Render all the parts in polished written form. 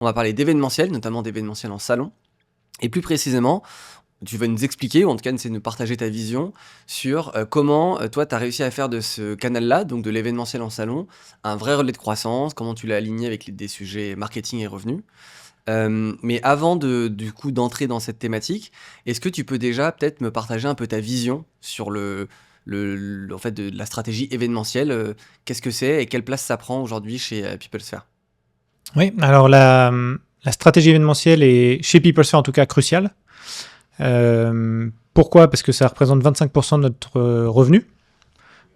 on va parler d'événementiel, notamment d'événementiel en salon. Et plus précisément, tu vas nous expliquer, ou en tout cas, essayer de nous partager ta vision sur comment toi, tu as réussi à faire de ce canal-là, donc de l'événementiel en salon, un vrai relais de croissance, comment tu l'as aligné avec des sujets marketing et revenus. Mais avant du coup, d'entrer dans cette thématique, est-ce que tu peux déjà peut-être me partager un peu ta vision sur en fait, de la stratégie événementielle, qu'est-ce que c'est et quelle place ça prend aujourd'hui chez PeopleSphere? Oui, alors la stratégie événementielle est, chez PeopleSphere en tout cas, cruciale. Pourquoi ? Parce que ça représente 25% de notre revenu.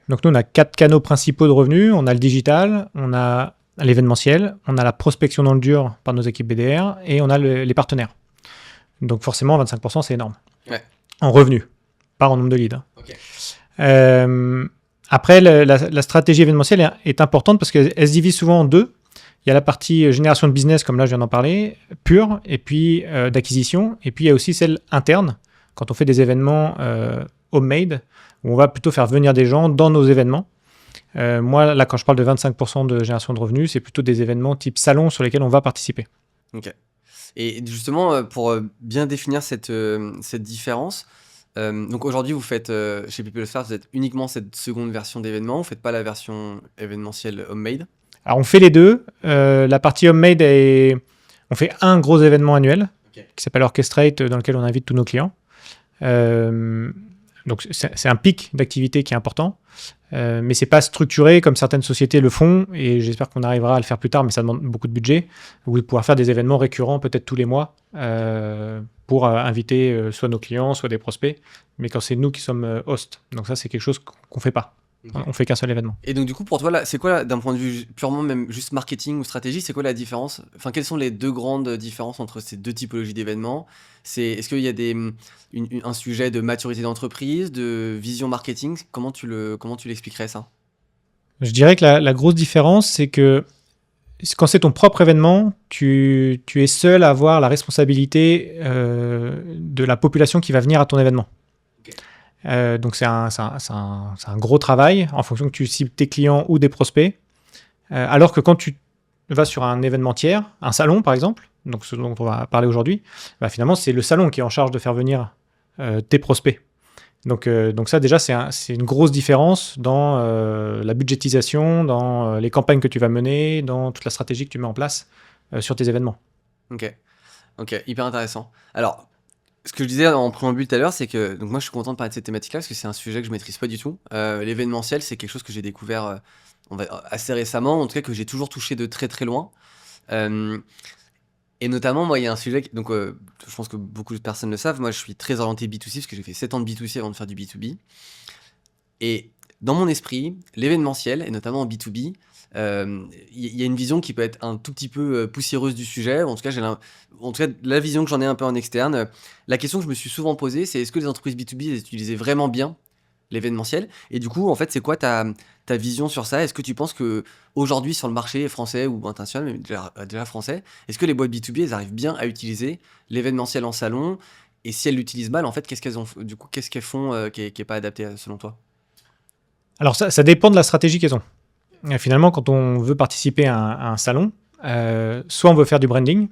Donc nous, on a 4 canaux principaux de revenus. On a le digital, on a l'événementiel, on a la prospection dans le dur par nos équipes BDR et on a les partenaires. Donc forcément, 25%, c'est énorme. Ouais. En revenus, pas en nombre de leads. Ok. Après, la stratégie événementielle est importante parce qu'elle se divise souvent en deux. Il y a la partie génération de business, comme là je viens d'en parler, pure, et puis d'acquisition. Et puis il y a aussi celle interne, quand on fait des événements homemade, où on va plutôt faire venir des gens dans nos événements. Moi, là, quand je parle de 25% de génération de revenus, c'est plutôt des événements type salon sur lesquels on va participer. Ok. Et justement, pour bien définir cette différence, donc aujourd'hui, vous faites, chez PeopleSphere, vous êtes uniquement cette seconde version d'événement, vous ne faites pas la version événementielle homemade. Alors, on fait les deux. La partie homemade, on fait un gros événement annuel qui s'appelle Orchestrate, dans lequel on invite tous nos clients. Donc, c'est un pic d'activité qui est important, mais ce n'est pas structuré comme certaines sociétés le font, et j'espère qu'on arrivera à le faire plus tard, mais ça demande beaucoup de budget, ou de pouvoir faire des événements récurrents, peut-être tous les mois, pour inviter soit nos clients, soit des prospects, mais quand c'est nous qui sommes hosts. Donc ça, c'est quelque chose qu'on ne fait pas. Okay. On fait qu'un seul événement. Et donc du coup, pour toi, là, c'est quoi, d'un point de vue purement même juste marketing ou stratégie, c'est quoi la différence ? Enfin, quelles sont les deux grandes différences entre ces deux typologies d'événements ? Est-ce qu'il y a un sujet de maturité d'entreprise, de vision marketing ? Comment tu l'expliquerais ça ? Je dirais que la grosse différence, c'est que quand c'est ton propre événement, tu es seul à avoir la responsabilité de la population qui va venir à ton événement. Okay. Donc c'est un gros travail en fonction que tu cibles tes clients ou des prospects. Alors que quand tu vas sur un événement tiers, un salon par exemple, donc ce dont on va parler aujourd'hui, bah finalement c'est le salon qui est en charge de faire venir tes prospects. Donc ça déjà c'est une grosse différence dans la budgétisation, dans les campagnes que tu vas mener, dans toute la stratégie que tu mets en place sur tes événements. Ok, hyper intéressant. Alors, ce que je disais en préambule tout à l'heure, c'est que donc moi je suis content de parler de cette thématique-là parce que c'est un sujet que je maîtrise pas du tout. L'événementiel, c'est quelque chose que j'ai découvert assez récemment, en tout cas que j'ai toujours touché de très très loin. Et notamment, moi, il y a un sujet, donc je pense que beaucoup de personnes le savent, moi je suis très orienté B2C parce que j'ai fait 7 ans de B2C avant de faire du B2B. Et dans mon esprit, l'événementiel, et notamment en B2B, il y a une vision qui peut être un tout petit peu poussiéreuse du sujet. En tout cas, la vision que j'en ai un peu en externe. La question que je me suis souvent posée, c'est est-ce que les entreprises B2B utilisaient vraiment bien l'événementiel ? Et du coup, en fait, c'est quoi ta vision sur ça ? Est-ce que tu penses qu'aujourd'hui, sur le marché français ou international, mais déjà français, est-ce que les boîtes B2B, elles arrivent bien à utiliser l'événementiel en salon ? Et si elles l'utilisent mal, en fait, qu'est-ce qu'elles font qui n'est pas adapté selon toi ? Alors ça dépend de la stratégie qu'elles ont. Finalement, quand on veut participer à un salon, soit on veut faire du branding,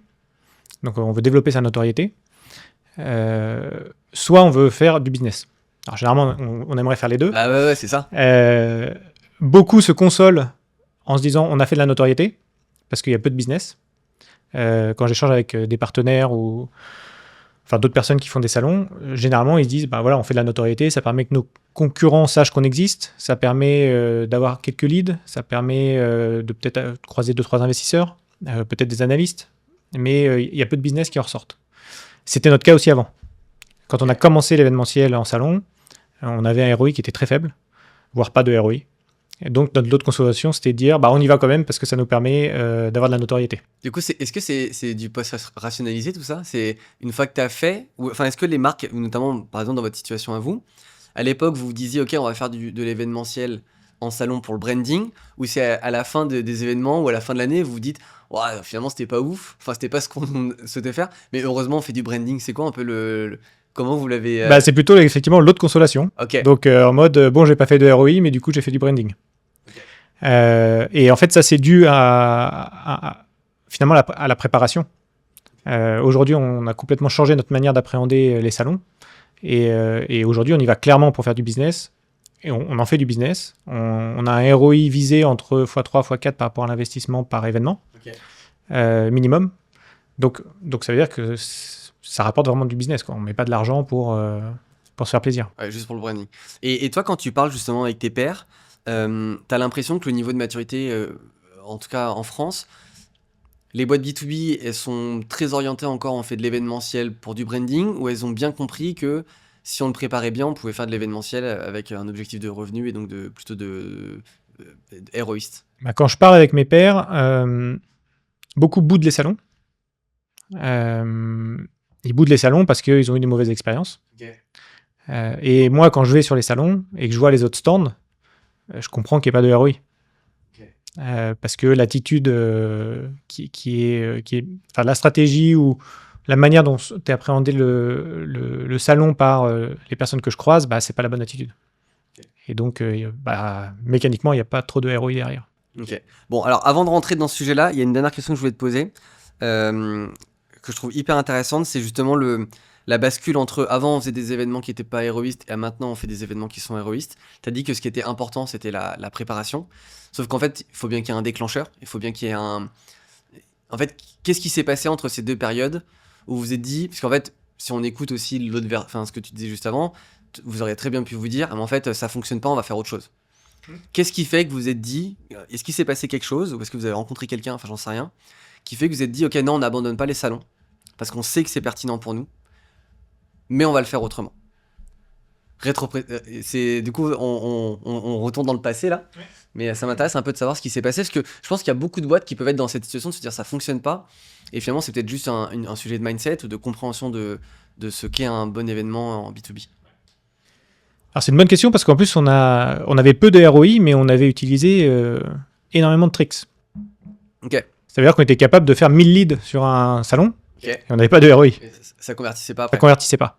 donc on veut développer sa notoriété, soit on veut faire du business. Alors généralement, on aimerait faire les deux. Ah ouais, c'est ça. Beaucoup se consolent en se disant on a fait de la notoriété, parce qu'il y a peu de business. Quand j'échange avec des partenaires ou d'autres personnes qui font des salons, généralement ils disent voilà, on fait de la notoriété, ça permet que nos concurrents sachent qu'on existe, ça permet d'avoir quelques leads, ça permet de peut-être croiser 2-3 investisseurs, peut-être des analystes, mais il y a peu de business qui en ressortent. C'était notre cas aussi avant. Quand on a commencé l'événementiel en salon, on avait un ROI qui était très faible, voire pas de ROI. Et donc, notre lot de consolation, c'était de dire on y va quand même parce que ça nous permet d'avoir de la notoriété. Du coup, est-ce que c'est du post-rationalisé tout ça ? C'est une fois que tu as fait, est-ce que les marques, notamment par exemple dans votre situation à vous, à l'époque, vous vous disiez ok, on va faire de l'événementiel en salon pour le branding, ou c'est à la fin des événements ou à la fin de l'année, vous vous dites finalement c'était pas ouf, c'était pas ce qu'on souhaitait faire, mais heureusement on fait du branding. C'est quoi un peu comment vous l'avez c'est plutôt effectivement l'autre consolation. Okay. Donc en mode j'ai pas fait de ROI, mais du coup j'ai fait du branding. Okay. Et en fait ça c'est dû à finalement à la préparation. Aujourd'hui, on a complètement changé notre manière d'appréhender les salons. Et aujourd'hui, on y va clairement pour faire du business. Et on en fait du business. On a un ROI visé entre x3, x4 par rapport à l'investissement par événement, minimum. Donc, ça veut dire que ça rapporte vraiment du business, quoi. On ne met pas de l'argent pour se faire plaisir. Ouais, juste pour le branding. Et toi, quand tu parles justement avec tes pairs, tu as l'impression que le niveau de maturité, en tout cas en France, les boîtes B2B, elles sont très orientées encore, on fait de l'événementiel pour du branding, ou elles ont bien compris que si on le préparait bien, on pouvait faire de l'événementiel avec un objectif de revenu et donc plutôt héroïste. Quand je parle avec mes pairs, beaucoup boudent les salons. Ils boudent les salons parce qu'ils ont eu des mauvaises expériences. Et moi, quand je vais sur les salons et que je vois les autres stands, je comprends qu'il n'y ait pas de ROI. Parce que l'attitude enfin, la stratégie ou la manière dont est appréhendé le salon par les personnes que je croise, c'est pas la bonne attitude. Et donc, mécaniquement, il n'y a pas trop de ROI derrière. Ok. Bon, alors avant de rentrer dans ce sujet-là, il y a une dernière question que je voulais te poser, que je trouve hyper intéressante, c'est justement la bascule entre avant on faisait des événements qui n'étaient pas héroïstes et maintenant on fait des événements qui sont héroïstes. Tu as dit que ce qui était important, c'était la préparation. Sauf qu'en fait, il faut bien qu'il y ait un déclencheur, il faut bien qu'il y ait un... En fait, qu'est-ce qui s'est passé entre ces deux périodes où vous vous êtes dit... Parce qu'en fait, si on écoute aussi ce que tu disais juste avant, vous auriez très bien pu vous dire, mais en fait, ça fonctionne pas, on va faire autre chose. Qu'est-ce qui fait que vous vous êtes dit, est-ce qu'il s'est passé quelque chose, ou est-ce que vous avez rencontré quelqu'un, enfin j'en sais rien, qui fait que vous vous êtes dit, ok, non, on n'abandonne pas les salons, parce qu'on sait que c'est pertinent pour nous, mais on va le faire autrement. Du coup, on retourne dans le passé là, mais ça m'intéresse un peu de savoir ce qui s'est passé, parce que je pense qu'il y a beaucoup de boîtes qui peuvent être dans cette situation de se dire ça fonctionne pas, et finalement c'est peut-être juste un sujet de mindset ou de compréhension de ce qu'est un bon événement en B2B. Alors c'est une bonne question parce qu'en plus on avait peu de ROI, mais on avait utilisé énormément de tricks. Ok. Ça veut dire qu'on était capable de faire 1000 leads sur un salon, et on n'avait pas de ROI. Ça convertissait pas après. Ça convertissait pas.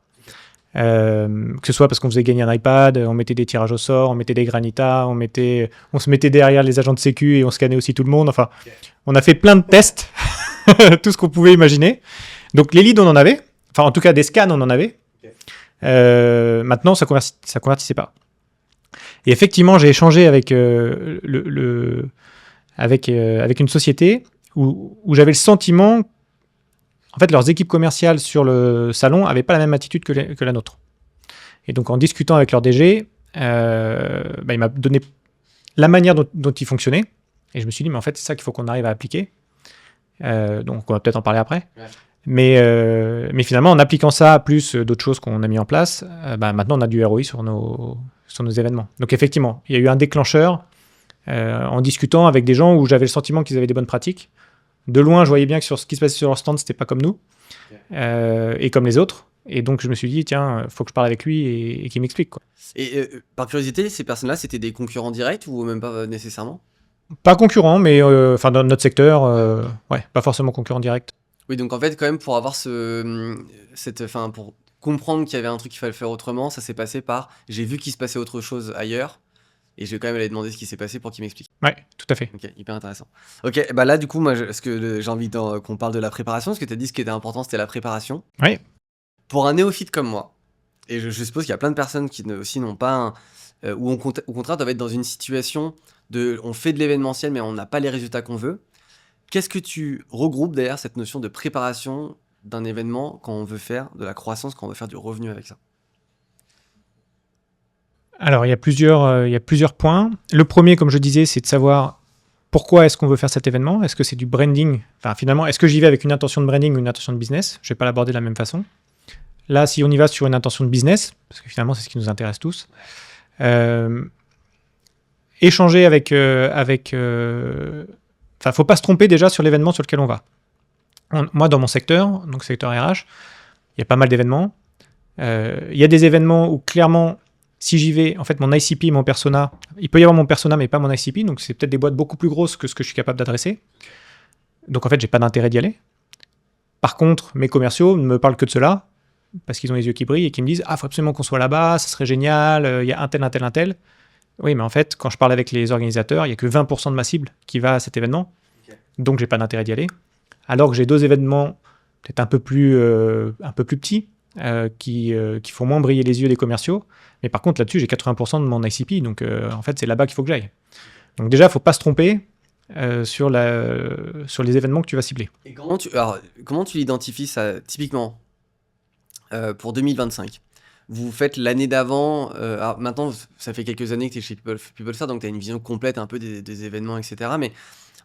Que ce soit parce qu'on faisait gagner un iPad, on mettait des tirages au sort, on mettait des granitas, on se mettait derrière les agents de sécu et on scannait aussi tout le monde. Enfin, on a fait plein de tests, tout ce qu'on pouvait imaginer. Donc les leads, on en avait. Enfin, en tout cas, des scans, on en avait. Maintenant, ça convertissait pas. Et effectivement, j'ai échangé avec avec une société où j'avais le sentiment, en fait, leurs équipes commerciales sur le salon n'avaient pas la même attitude que la nôtre. Et donc, en discutant avec leur DG, il m'a donné la manière dont ils fonctionnaient. Et je me suis dit, mais en fait, c'est ça qu'il faut qu'on arrive à appliquer. Donc, on va peut-être en parler après. Ouais. Mais finalement, en appliquant ça, plus d'autres choses qu'on a mis en place, maintenant, on a du ROI sur nos événements. Donc, effectivement, il y a eu un déclencheur en discutant avec des gens où j'avais le sentiment qu'ils avaient des bonnes pratiques. De loin, je voyais bien que sur ce qui se passait sur leur stand, c'était pas comme nous et comme les autres. Et donc, je me suis dit, tiens, faut que je parle avec lui et qu'il m'explique, quoi. Et par curiosité, ces personnes-là, c'était des concurrents directs ou même pas nécessairement ? Pas concurrents, mais dans notre secteur, pas forcément concurrents directs. Oui, donc en fait, quand même, pour avoir pour comprendre qu'il y avait un truc qu'il fallait faire autrement, ça s'est passé par j'ai vu qu'il se passait autre chose ailleurs. Et je vais quand même aller demander ce qui s'est passé pour qu'il m'explique. Ouais, tout à fait. Ok, hyper intéressant. Ok, là du coup, moi, j'ai envie qu'on parle de la préparation, parce que tu as dit ce qui était important, c'était la préparation. Oui. Pour un néophyte comme moi, et je suppose qu'il y a plein de personnes qui aussi n'ont pas ou au contraire doivent être dans une situation de on fait de l'événementiel mais on n'a pas les résultats qu'on veut. Qu'est-ce que tu regroupes derrière cette notion de préparation d'un événement quand on veut faire de la croissance, quand on veut faire du revenu avec ça ? Alors, il y a plusieurs points. Le premier, comme je disais, c'est de savoir pourquoi est-ce qu'on veut faire cet événement. Est-ce que c'est du branding ? Enfin, finalement, est-ce que j'y vais avec une intention de branding ou une intention de business ? Je ne vais pas l'aborder de la même façon. Là, si on y va sur une intention de business, parce que finalement, c'est ce qui nous intéresse tous, échanger avec... faut pas se tromper déjà sur l'événement sur lequel on va. Moi, dans mon secteur, donc secteur RH, il y a pas mal d'événements. Il y a des événements où clairement... Si j'y vais, en fait, mon ICP, mon persona, il peut y avoir mon persona, mais pas mon ICP, donc c'est peut-être des boîtes beaucoup plus grosses que ce que je suis capable d'adresser. Donc en fait, j'ai pas d'intérêt d'y aller. Par contre, mes commerciaux ne me parlent que de cela, parce qu'ils ont les yeux qui brillent et qui me disent « Ah, il faut absolument qu'on soit là-bas, ça serait génial, il y a un tel. » Oui, mais en fait, quand je parle avec les organisateurs, il n'y a que 20% de ma cible qui va à cet événement, donc j'ai pas d'intérêt d'y aller. alors que j'ai d'autres événements peut-être un peu plus petits qui font moins briller les yeux des commerciaux. Mais par contre, là-dessus, j'ai 80% de mon ICP, donc en fait, c'est là-bas qu'il faut que j'aille. Donc déjà, il ne faut pas se tromper sur les événements que tu vas cibler. Et comment tu l'identifies ça, typiquement, pour 2025? Vous faites l'année d'avant, alors maintenant, ça fait quelques années que tu es chez PeopleFair, donc tu as une vision complète un peu des événements, etc. Mais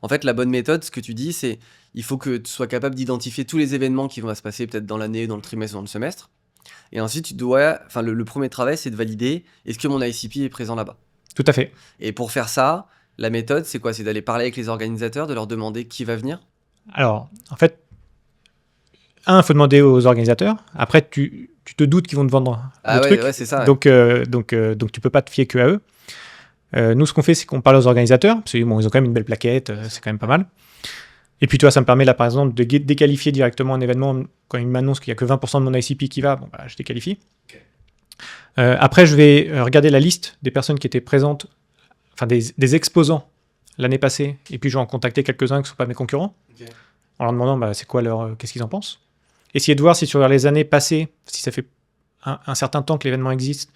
en fait, la bonne méthode, ce que tu dis, c'est il faut que tu sois capable d'identifier tous les événements qui vont se passer peut-être dans l'année, dans le trimestre, dans le semestre. Et ensuite, le premier travail, c'est de valider est-ce que mon ICP est présent là-bas. Tout à fait. Et pour faire ça, la méthode, c'est quoi? C'est d'aller parler avec les organisateurs, de leur demander qui va venir? Alors, en fait, il faut demander aux organisateurs. Après, tu te doutes qu'ils vont te vendre le truc. Ouais, c'est ça. Donc, tu peux pas te fier que à eux. Nous, ce qu'on fait, c'est qu'on parle aux organisateurs, parce qu'ils ont quand même une belle plaquette, c'est quand même pas mal. Et puis, tu vois, ça me permet, là, par exemple, de déqualifier directement un événement. Quand il m'annonce qu'il n'y a que 20% de mon ICP qui va, je déqualifie. Okay. Après, je vais regarder la liste des personnes qui étaient présentes, enfin, des exposants l'année passée, et puis je vais en contacter quelques-uns qui ne sont pas mes concurrents, okay, en leur demandant qu'est-ce qu'ils en pensent. Essayer de voir si sur les années passées, si ça fait un certain temps que l'événement existe,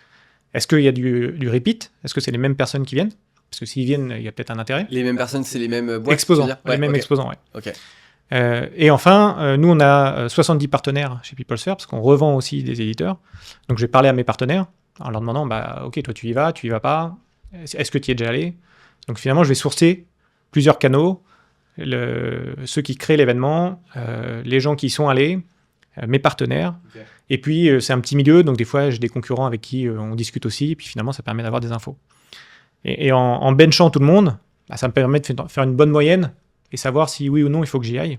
est-ce qu'il y a du repeat? Est-ce que c'est les mêmes personnes qui viennent? Parce que s'ils viennent, il y a peut-être un intérêt. Les mêmes personnes, c'est les mêmes boîtes? Exposants, les mêmes exposants, ouais. Okay. Et enfin, nous, on a 70 partenaires chez PeopleFair, parce qu'on revend aussi des éditeurs. Donc, je vais parler à mes partenaires en leur demandant, ok, toi, tu y vas pas? Est-ce que tu y es déjà allé? Donc, finalement, je vais sourcer plusieurs canaux, ceux qui créent l'événement, les gens qui y sont allés, mes partenaires. Okay. Et puis, c'est un petit milieu, donc des fois, j'ai des concurrents avec qui on discute aussi, et puis finalement, ça permet d'avoir des infos. Et en benchant tout le monde, ça me permet de faire une bonne moyenne et savoir si oui ou non il faut que j'y aille.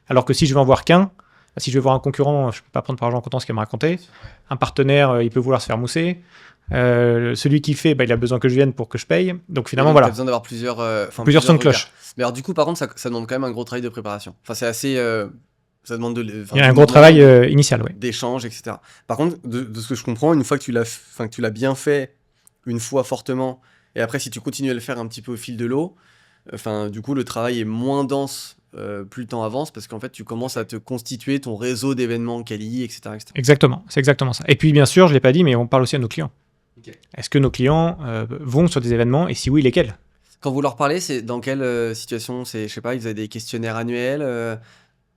Alors que si je vais en voir qu'un, si je vais voir un concurrent, je ne peux pas prendre par argent comptant ce qu'il m'a raconté. Un partenaire, il peut vouloir se faire mousser. Celui qui fait, il a besoin que je vienne pour que je paye. Donc finalement, voilà. Tu as besoin d'avoir plusieurs sons de cloche. Mais alors du coup, par contre, ça demande quand même un gros travail de préparation. Enfin, c'est assez... ça demande il y a un gros travail initial, oui. D'échange, etc. Par contre, de ce que je comprends, une fois que tu l'as bien fait, une fois fortement, et après, si tu continues à le faire un petit peu au fil de l'eau, du coup, le travail est moins dense plus le temps avance, parce qu'en fait, tu commences à te constituer ton réseau d'événements quali, etc., etc. Exactement, c'est exactement ça. Et puis, bien sûr, je ne l'ai pas dit, mais on parle aussi à nos clients. Okay. Est-ce que nos clients vont sur des événements, et si oui, lesquels? Quand vous leur parlez, c'est dans quelle situation? C'est, je sais pas, vous avez des questionnaires annuels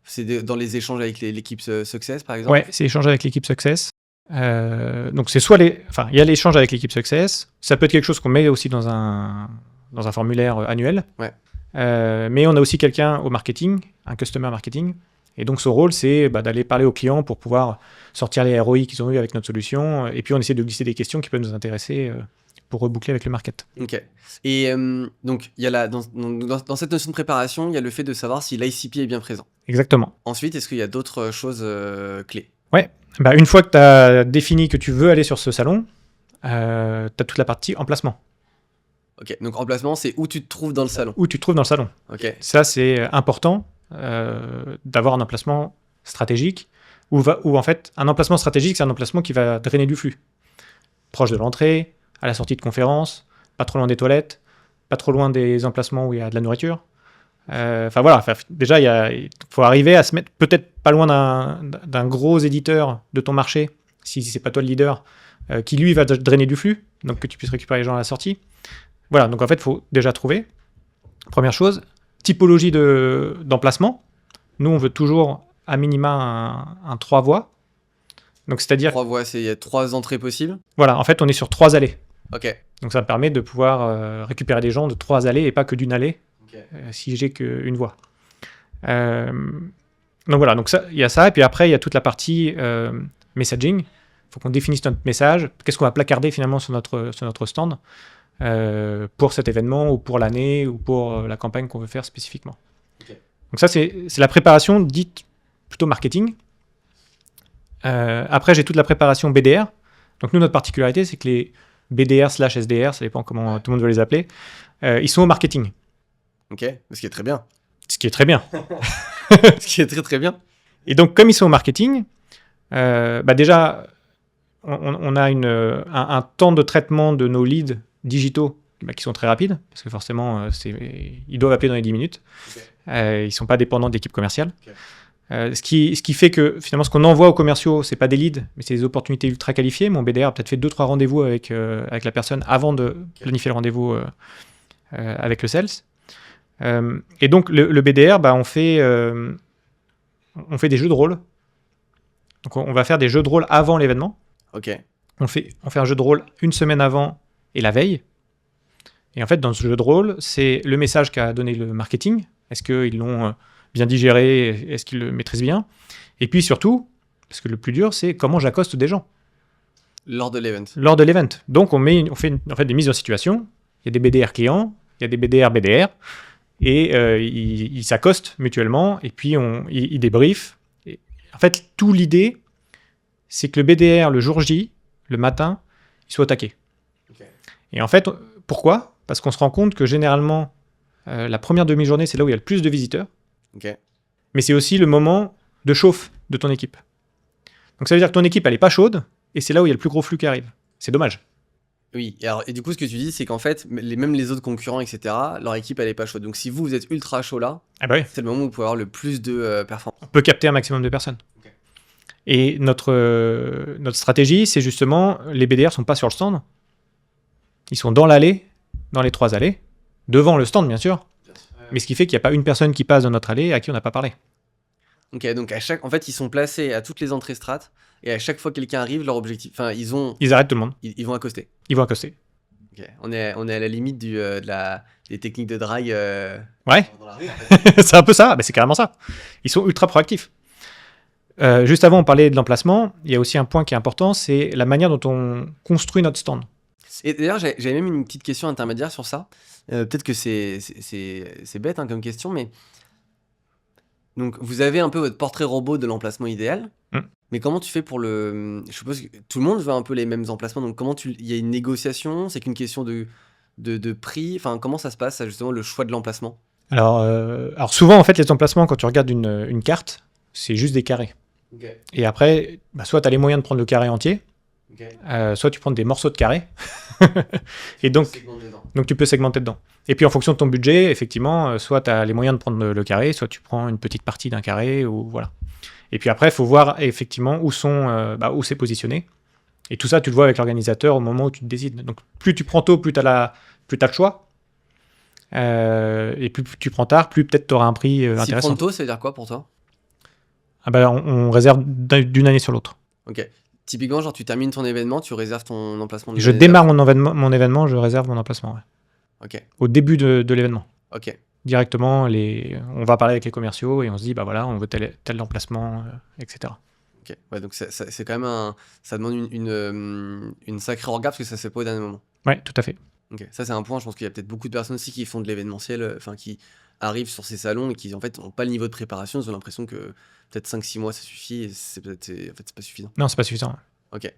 c'est dans les échanges avec l'équipe Success, par exemple? Ouais, c'est échanger avec l'équipe Success. Donc, c'est soit il y a l'échange avec l'équipe Success. Ça peut être quelque chose qu'on met aussi dans un formulaire annuel. Ouais. Mais on a aussi quelqu'un au marketing, un customer marketing. Et donc, son rôle, c'est d'aller parler aux clients pour pouvoir sortir les ROI qu'ils ont eu avec notre solution. Et puis, on essaie de glisser des questions qui peuvent nous intéresser pour reboucler avec le market. Ok. Et donc, il y a dans cette notion de préparation, il y a le fait de savoir si l'ICP est bien présent. Exactement. Ensuite, est-ce qu'il y a d'autres choses clés? Ouais. Une fois que tu as défini que tu veux aller sur ce salon, tu as toute la partie emplacement. Ok, donc emplacement, c'est où tu te trouves dans le salon. Où tu te trouves dans le salon. Ok. Ça, c'est important d'avoir un emplacement stratégique, où en fait, un emplacement stratégique, c'est un emplacement qui va drainer du flux. Proche de l'entrée, à la sortie de conférence, pas trop loin des toilettes, pas trop loin des emplacements où il y a de la nourriture. Déjà, il faut arriver à se mettre peut-être pas loin d'un gros éditeur de ton marché, si c'est pas toi le leader, qui lui va drainer du flux, donc que tu puisses récupérer les gens à la sortie. Voilà, donc en fait, il faut déjà trouver. Première chose, typologie d'emplacement. Nous, on veut toujours à minima un 3 voies. Donc, c'est-à-dire... 3 voies, il y a 3 entrées possibles. Voilà, en fait, on est sur 3 allées. Ok. Donc, ça me permet de pouvoir récupérer des gens de 3 allées et pas que d'une allée, si j'ai qu'une voie. Donc, voilà, il y a ça. Et puis après, il y a toute la partie messaging. Il faut qu'on définisse notre message. Qu'est-ce qu'on va placarder finalement sur notre stand pour cet événement ou pour l'année ou pour la campagne qu'on veut faire spécifiquement. Okay. Donc ça, c'est la préparation dite plutôt marketing. Après, j'ai toute la préparation BDR. Donc nous, notre particularité, c'est que les BDR/SDR, ça dépend comment tout le monde veut les appeler, ils sont au marketing. Ok, ce qui est très bien. Ce qui est très bien. Ce qui est très très bien. Et donc, comme ils sont au marketing, déjà, on a un temps de traitement de nos leads digitaux qui sont très rapides, parce que forcément, ils doivent appeler dans les 10 minutes. Okay. Ils sont pas dépendants d'équipes commerciales. Ok. Ce qui fait que finalement ce qu'on envoie aux commerciaux, c'est pas des leads, mais c'est des opportunités ultra qualifiées. Mon BDR a peut-être fait 2-3 rendez-vous avec la personne avant de planifier le rendez-vous avec le sales. Et donc le BDR, on fait des jeux de rôle. Donc on va faire des jeux de rôle avant l'événement. Ok. On fait un jeu de rôle une semaine avant et la veille. Et en fait, dans ce jeu de rôle, c'est le message qu'a donné le marketing. Est-ce qu'ils l'ont bien digéré? Est-ce qu'ils le maîtrisent bien? Et puis surtout, parce que le plus dur, c'est comment j'accoste des gens Lors de l'event. lors de l'event. Donc on fait en fait des mises en situation. Il y a des BDR clients, il y a des BDR, et ils s'accostent mutuellement, et puis ils débriefent. Et en fait, tout l'idée, c'est que le BDR, le jour J, le matin, il soit au taquet. Ok. Et en fait, pourquoi? Parce qu'on se rend compte que généralement, la première demi-journée, c'est là où il y a le plus de visiteurs, Ok. mais c'est aussi le moment de chauffe de ton équipe. Donc ça veut dire que ton équipe, elle n'est pas chaude, et c'est là où il y a le plus gros flux qui arrive. C'est dommage. Oui, et du coup, ce que tu dis, c'est qu'en fait, même les autres concurrents, etc., leur équipe, elle est pas chaude. Donc, si vous êtes ultra chaud là, Ah bah oui. c'est le moment où vous pouvez avoir le plus de performance. On peut capter un maximum de personnes. Ok. Et notre stratégie, c'est justement, les BDR sont pas sur le stand. Ils sont dans l'allée, dans les 3 allées, devant le stand, bien sûr. Mais ce qui fait qu'il n'y a pas une personne qui passe dans notre allée à qui on n'a pas parlé. Ok, donc en fait, ils sont placés à toutes les entrées strates, et à chaque fois que quelqu'un arrive, leur objectif, enfin, Ils arrêtent tout le monde. ils vont accoster. Ils vont accoster. Ok. On est à la limite des techniques de drague Ouais, dans la rue, en fait. c'est un peu ça. C'est carrément ça. Ils sont ultra proactifs. Juste avant, on parlait de l'emplacement. Il y a aussi un point qui est important, c'est la manière dont on construit notre stand. Et d'ailleurs, j'avais même une petite question intermédiaire sur ça. Peut-être que c'est bête hein, comme question, mais donc vous avez un peu votre portrait robot de l'emplacement idéal. Mm. Mais comment tu fais pour le... Je suppose que tout le monde veut un peu les mêmes emplacements, donc il y a une négociation, c'est qu'une question de prix, enfin comment ça se passe, ça, justement, le choix de l'emplacement? Alors souvent, en fait, les emplacements, quand tu regardes une carte, c'est juste des carrés. Ok, Et après, soit tu as les moyens de prendre le carré entier, ok. soit tu prends des morceaux de carré. Et donc tu peux segmenter dedans. Et puis en fonction de ton budget, effectivement, soit tu as les moyens de prendre le carré, soit tu prends une petite partie d'un carré, ou voilà. Et puis après, il faut voir effectivement où c'est positionné. Et tout ça, tu le vois avec l'organisateur au moment où tu te décides. Donc plus tu prends tôt, plus tu as le choix. Et plus tu prends tard, plus peut-être tu auras un prix Si intéressant. prendre tôt, ça veut dire quoi pour toi? On réserve d'une année sur l'autre. Ok. Typiquement, genre tu termines ton événement, tu réserves ton emplacement de Je l'année démarre mon événement, je réserve mon emplacement. Ouais. d'après. Ok, Au début de l'événement. ok. Directement, on va parler avec les commerciaux et on se dit, bah voilà, on veut tel emplacement, etc. Ok, ouais, donc c'est quand même ça demande une sacrée orga parce que ça se fait pas au dernier moment. Ouais, tout à fait. Ok, ça c'est un point, je pense qu'il y a peut-être beaucoup de personnes aussi qui font de l'événementiel, enfin qui arrivent sur ces salons et qui en fait n'ont pas le niveau de préparation, ils ont l'impression que peut-être 5-6 mois ça suffit et en fait c'est pas suffisant. Non, c'est pas suffisant. Ok,